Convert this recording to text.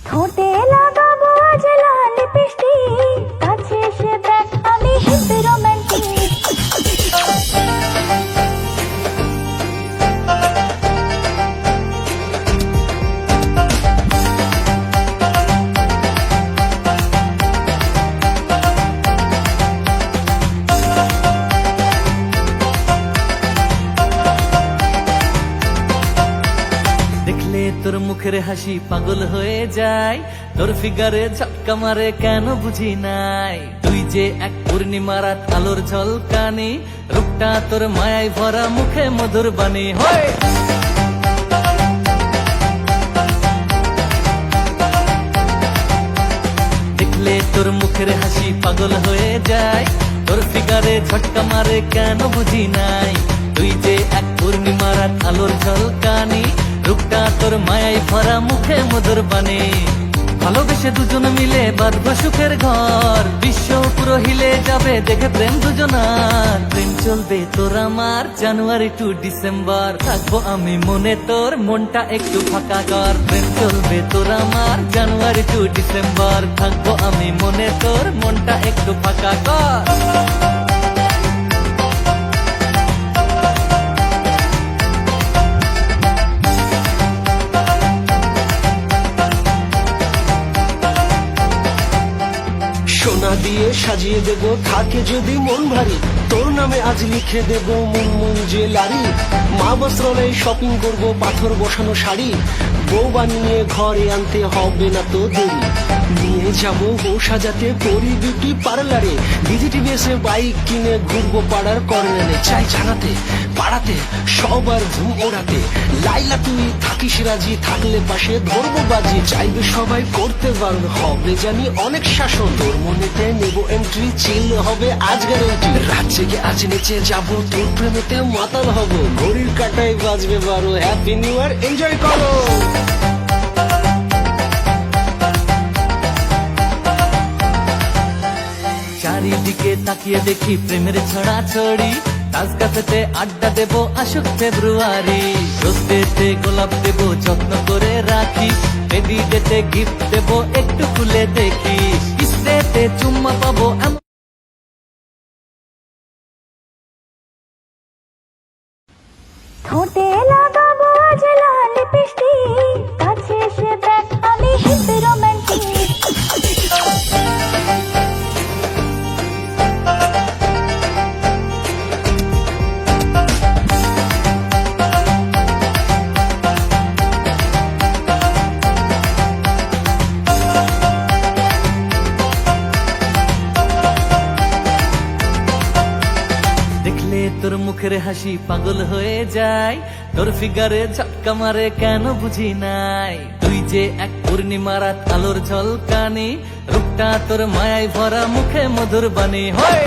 ঠোঁটে লাগাবো আজ লাল লিপস্টিক, কাছে এসে দেখ আমি হিপি রোমান্টিক। দেখলে তোর মুখের হাসি পাগল হয়ে যায়, তোর ফিগারে ঝটকা মারে কেন বুঝি নাই। তুই যে এক পূর্ণিমা রাত আলোর ঝলকানি, রূপটা তোর মায়ায় ভরা মুখে মধুর বাণী হয়। দেখলে তোর মুখের হাসি পাগল হয়ে যায়, তোর ফিগারে ঝটকা মারে কেন বুঝি নাই। তুই যে এক পূর্ণিমা রাত আলোর ঝলকানি, রূপটা তোর মায়ায় ভরা মুখে মধুর বাণী। ভালোবেসে দুজন মিলে বাঁধবো সুখের ঘর, বিশ্ব পুরো হিলে যাবে দেখে প্রেম দুজনার। প্রেম চলবে তোর আমার জানুয়ারি টু ডিসেম্বর, থাকবো আমি মনে তোর মনটা একটু ফাঁকা কর। প্রেম চলবে তোর আমার জানুয়ারি টু ডিসেম্বর, থাকবো আমি মনে তোর মনটা একটু ফাঁকা কর। সোনা দিয়ে সাজিয়ে দেব থাকে যদি মন ভারী, তোর নামে আজ লিখে দেব মুনমুন জুয়েলারি। মা বস্ত্রালয়ে শপিং করব পাথর বসানো শাড়ি, বউ বানিয়ে ঘরে আনতে হবে না তো দেরি। নিয়ে যাব বউ সাজাতে পরি বিউটি পার্লারে, ডিজিটিভিএসে বাইক কিনে ঘুরবো পাড়ার কর্নারে। চাই জানাতে পাড়াতে সবার ঘুম ওড়াতে, লাইলা তুই থাকিস রাজি, থাকলে পাশে ধরবো বাজি। চাইবে সবাই করতে পারবে, হবে জানি অনেক শাসন, তোর মনেতে নেব এন্ট্রি, চিল হবে আজ গ্যারান্টি। রাত জেগে আজ নেচে যাব, তোর প্রেমেতে মাতাল হব, ঘড়ির কাটায় বাজবে 12। হ্যাপি নিউ ইয়ার, এনজয় করো। চারিদিকে তাকিয়ে দেখি প্রেমের ছড়াছড়ি, তাজ কাফেতে আড্ডা দেবো আসুক ফেব্রুয়ারি। রোজডেতে গোলাপ দেবো যত্ন করে রাখি, বেবি ডেতে গিফট দেবো একটু খুলে দেখি। কিসডেতে চুম্মা পাবো ঠোঁটে লাগাবো আজ লাল লিপস্টিক, কাছে এসে দেখ আমি হিপি রোমান্টিক। দেখলে তোর মুখের হাসি পাগল হয়ে যায়, তোর ফিগারে ঝটকা মারে কেন বুঝি নাই। তুই যে এক পূর্ণিমা রাত আলোর ঝলকানি, রূপটা তোর মায়ায় ভরা মুখে মধুর বাণী হয়।